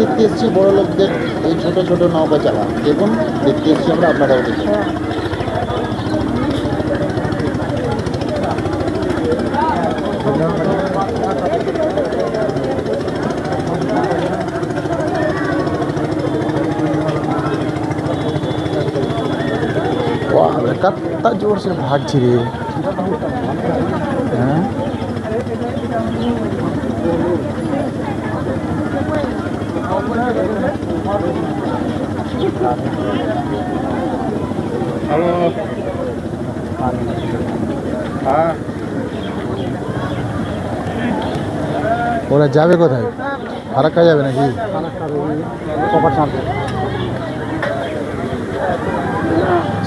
দেখতে এসেছি বড় লোকদের এই ছোট ছোট নৌকা চালা। দেখুন দেখতে এসেছি আমরা, আপনারাও দেখুন। कितना जोर से भाग रे। ওরা যাবে কোথায়? ফারাক্কা যাবে নাকি?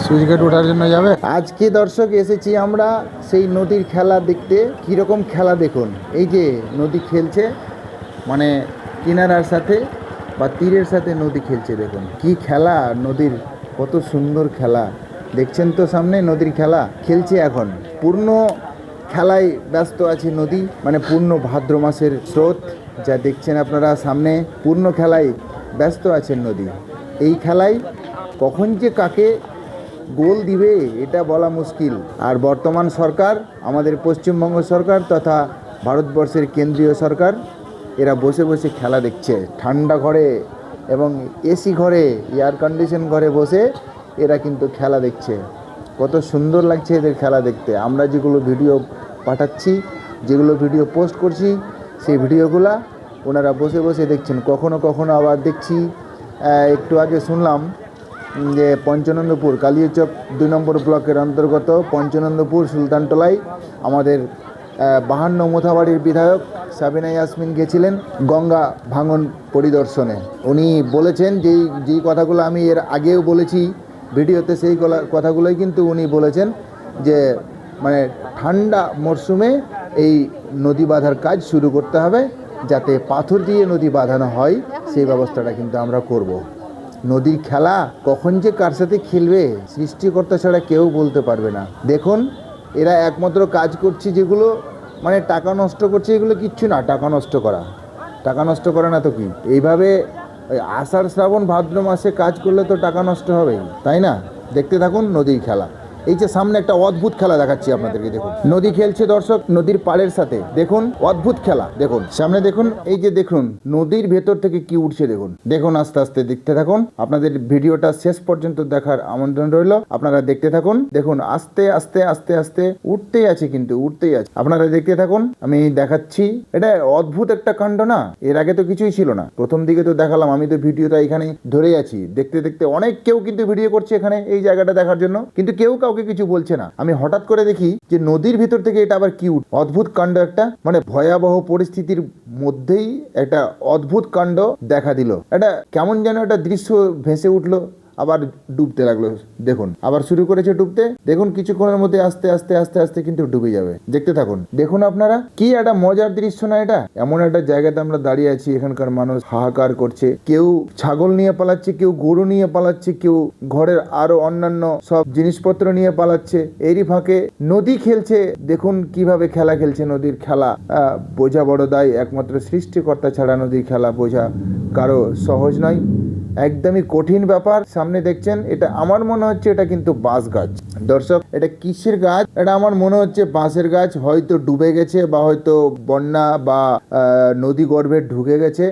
সুইচ গেট ওঠার জন্য যাবে। আজকে দর্শক এসেছি আমরা সেই নদীর খেলা দেখতে। কীরকম খেলা দেখুন, এই যে নদী খেলছে, মানে কিনারার সাথে বা তীরের সাথে নদী খেলছে। দেখুন কি খেলা, নদীর কত সুন্দর খেলা দেখছেন তো, সামনে নদীর খেলা খেলছে এখন। পূর্ণ খেলায় ব্যস্ত আছে নদী, মানে পূর্ণ ভাদ্র মাসের স্রোত যা দেখছেন আপনারা সামনে, পূর্ণ খেলায় ব্যস্ত আছেন নদী। এই খেলায় কখন যে কাকে গোল দিবে এটা বলা মুশকিল। আর বর্তমান সরকার, আমাদের পশ্চিমবঙ্গ সরকার তথা ভারতবর্ষের কেন্দ্রীয় সরকার, এরা বসে বসে খেলা দেখছে ঠান্ডা ঘরে এবং এসি ঘরে, এয়ার কন্ডিশন ঘরে বসে এরা কিন্তু খেলা দেখছে। কত সুন্দর লাগছে এদের খেলা দেখতে। আমরা যেগুলো ভিডিও পাঠাচ্ছি, যেগুলো ভিডিও পোস্ট করছি, সেই ভিডিওগুলা ওনারা বসে বসে দেখছেন। কখনো কখনো আবার দেখছি, একটু আগে শুনলাম যে পঞ্চানন্দপুর কালিয়াচক 2 নম্বর ব্লকের অন্তর্গত পঞ্চানন্দপুর সুলতানটোলায় আমাদের 52 মোথাবাড়ির বিধায়ক সাবিনা ইয়াসমিন গেছিলেন গঙ্গা ভাঙন পরিদর্শনে। উনি বলেছেন যেই কথাগুলো আমি এর আগেও বলেছি ভিডিওতে, সেই কথাগুলোই কিন্তু উনি বলেছেন যে মানে ঠান্ডা মরশুমে এই নদী বাঁধার কাজ শুরু করতে হবে, যাতে পাথর দিয়ে নদী বাঁধানো হয় সেই ব্যবস্থাটা কিন্তু আমরা করব। নদীর খেলা কখন যে কার সাথে খেলবে সৃষ্টিকর্তা ছাড়া কেউ বলতে পারবে না। দেখুন এরা একমাত্র কাজ করছে যেগুলো মানে টাকা নষ্ট করছে, এগুলো কিচ্ছু না টাকা নষ্ট করা। টাকা নষ্ট করে না তো কি? এইভাবে আষাঢ় শ্রাবণ ভাদ্র মাসে কাজ করলে তো টাকা নষ্ট হবেই, তাই না? দেখতে থাকুন নদীর খেলা। এই যে সামনে একটা অদ্ভুত খেলা দেখাচ্ছি আপনাদেরকে, দেখুন নদী খেলছে দর্শক নদীর পাড়ের সাথে। দেখুন অদ্ভুত খেলা, দেখুন সামনে দেখুন, এই যে দেখুন নদীর ভেতর থেকে কি উঠছে দেখুন। দেখুন আস্তে আস্তে দেখতে থাকুন, আপনাদের ভিডিওটা শেষ পর্যন্ত দেখার আমন্ত্রণ রইল। আপনারা দেখতে থাকুন। দেখুন আস্তে আস্তে আস্তে আস্তে উঠতেই আছে, কিন্তু উঠতেই আছে। আপনারা দেখতে থাকুন, আমি দেখাচ্ছি। এটা অদ্ভুত একটা কাণ্ড না? এর আগে তো কিছুই ছিল না। প্রথম দিকে তো দেখালাম, আমি তো ভিডিওটা এখানে ধরেই আছি। দেখতে দেখতে অনেক কেউ কিন্তু ভিডিও করছে এখানে এই জায়গাটা দেখার জন্য, কিন্তু কেউ কাউকে কিছু বলছে না। আমি হঠাৎ করে দেখি যে নদীর ভিতর থেকে এটা আবার কি অদ্ভুত কাণ্ড একটা, মানে ভয়াবহ পরিস্থিতির মধ্যেই একটা অদ্ভুত কাণ্ড দেখা দিল। এটা কেমন যেন একটা দৃশ্য ভেসে উঠলো, আবার ডুবতে লাগলো। দেখুন আবার শুরু করেছে ডুবতে। দেখুন কিছুক্ষণের মধ্যে আস্তে আস্তে আস্তে আস্তে কিন্তু ডুবে যাবে। দেখতে থাকুন। দেখুন আপনারা কি একটা মজার দৃশ্য না এটা? এমন একটা জায়গাতে আমরা দাঁড়িয়ে আছি, এখানকার মানুষ হাহাকার করছে। কেউ ছাগল নিয়ে পালাচ্ছে, কেউ গরু নিয়ে পালাচ্ছে, কেউ ঘরের আরো অন্যান্য সব জিনিসপত্র নিয়ে পালাচ্ছে। এরই ফাঁকে নদী খেলছে। দেখুন কিভাবে খেলা খেলছে। নদীর খেলা বোঝা বড় দায়, একমাত্র সৃষ্টিকর্তা ছাড়া নদীর খেলা বোঝা কারো সহজ নয়, একদমই কঠিন ব্যাপার। সামনে দেখছেন, এটা আমার মনে হচ্ছে এটা কিন্তু বাঁশ গাছ। দর্শক এটা কিসের গাছ? এটা আমার মনে হচ্ছে বাঁশের গাছ। হয়তো ডুবে গেছে বা হয়তো বন্যা বা নদী গর্ভে ঢুকে গেছে।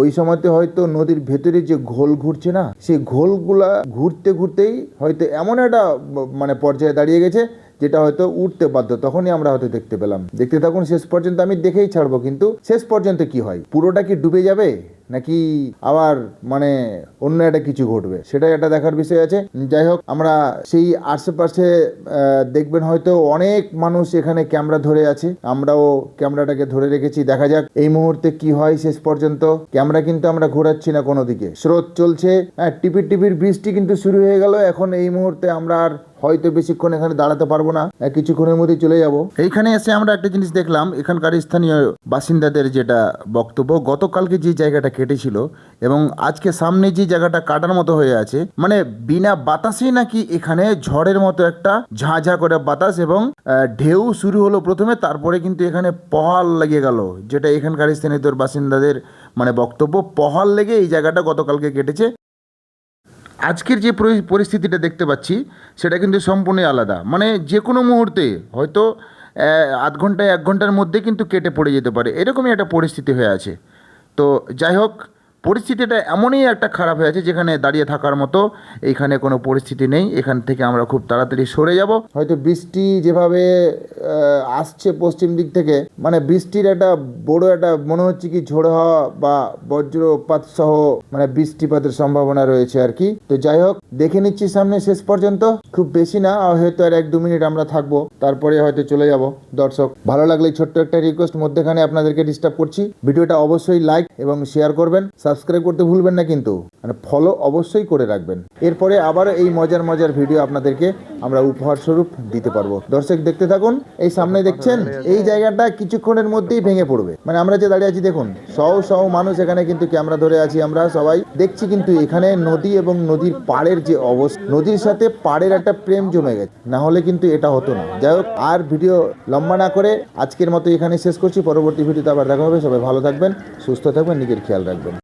ওই সময়তে হয়তো নদীর ভেতরে যে ঘোল ঘুরছে না, সেই ঘোলগুলা ঘুরতে ঘুরতেই হয়তো এমন একটা মানে পর্যায়ে দাঁড়িয়ে গেছে যেটা হয়তো উঠতে বাধ্য। তখনই আমরা হয়তো দেখতে পেলাম। দেখতে থাকুন শেষ পর্যন্ত, আমি দেখেই ছাড়বো। কিন্তু শেষ পর্যন্ত কি হয়, পুরোটা কি ডুবে যাবে নাকি আবার মানে অন্য একটা কিছু ঘটবে, সেটাই একটা দেখার বিষয় আছে। যাই হোক, আমরা সেই আশেপাশে দেখবেন হয়তো অনেক মানুষ এখানে ক্যামেরা ধরে আছে, আমরাও ক্যামেরাটাকে ধরে রেখেছি। দেখা যাক এই মুহূর্তে কি হয় শেষ পর্যন্ত। ক্যামেরা কিন্তু আমরা ঘোরাচ্ছি না কোনো দিকে, স্রোত চলছে। টিপির টিপির বৃষ্টি কিন্তু শুরু হয়ে গেল। এখন এই মুহূর্তে আমরা আর হয়তো বেশিক্ষণ এখানে দাঁড়াতে পারবো না, কিছুক্ষণের মধ্যে চলে যাব। এইখানে এসে আমরা একটা জিনিস দেখলাম, এখানকার স্থানীয় বাসিন্দাদের যেটা বক্তব্য, গতকালকে যে জায়গাটা কেটেছিল এবং আজকে সামনে যে জায়গাটা কাটার মতো হয়ে আছে, মানে বিনা বাতাসেই নাকি এখানে ঝড়ের মতো একটা ঝাঁঝা করে বাতাস এবং ঢেউ শুরু হলো প্রথমে, তারপরে কিন্তু এখানে পহাল লেগে গেল, যেটা এখানকার স্থানীয় বাসিন্দাদের মানে বক্তব্য, পহাল লেগে এই জায়গাটা গতকালকে কেটেছে। আজকের যে পরিস্থিতিটা দেখতে পাচ্ছি সেটা কিন্তু সম্পূর্ণই আলাদা। মানে যে কোনো মুহূর্তে হয়তো আধ ঘন্টায় 1 ঘন্টার মধ্যে কিন্তু কেটে পড়ে যেতে পারে, এরকমই একটা পরিস্থিতি হয়ে আছে। তো যাই হোক, পরিস্থিতিটা এমনই একটা খারাপ হয়ে আছে যেখানে দাঁড়িয়ে থাকার মতো এইখানে কোনো পরিস্থিতি নেই। এখান থেকে আমরা খুব তাড়াতাড়ি সরে যাব। হয়তো বৃষ্টি যেভাবে আসছে পশ্চিম দিক থেকে, মানে বৃষ্টির একটা বড় একটা মনে হচ্ছে কি ঝোড়ো হাওয়া বা বজ্রপাত সহ মানে বৃষ্টিপাতের সম্ভাবনা রয়েছে আর কি। তো যাই হোক, দেখে নিচ্ছি সামনে শেষ পর্যন্ত, খুব বেশি না, হয়তো আর 1-2 মিনিট আমরা থাকবো, তারপরে হয়তো চলে যাব। দর্শক, ভালো লাগলে ছোট্ট একটা রিকোয়েস্ট, মধ্যেখানে আপনাদেরকে ডিস্টার্ব করছি, ভিডিওটা অবশ্যই লাইক এবং শেয়ার করবেন, সাবস্ক্রাইব করতে ভুলবেন না কিন্তু, মানে ফলো অবশ্যই করে রাখবেন। এরপরে আবার এই মজার মজার ভিডিও আপনাদেরকে আমরা উপহার স্বরূপ দিতে পারবো। দর্শক দেখতে থাকুন। এই সামনে দেখছেন এই জায়গাটা কিছুক্ষণের মধ্যেই ভেঙে পড়বে। মানে আমরা যে দাঁড়িয়ে আছি দেখুন, শহ মানুষ এখানে কিন্তু ক্যামেরা ধরে আছি, আমরা সবাই দেখছি, কিন্তু এখানে নদী এবং নদীর পাড়ের যে অবস্থা, নদীর সাথে পাড়ের একটা প্রেম জমে গেছে, না হলে কিন্তু এটা হতো না। যাই হোক, আর ভিডিও লম্বা না করে আজকের মতো এখানে শেষ করছি। পরবর্তী ভিডিওতে আবার দেখা হবে। সবাই ভালো থাকবেন, সুস্থ থাকবেন, নিজের খেয়াল রাখবেন।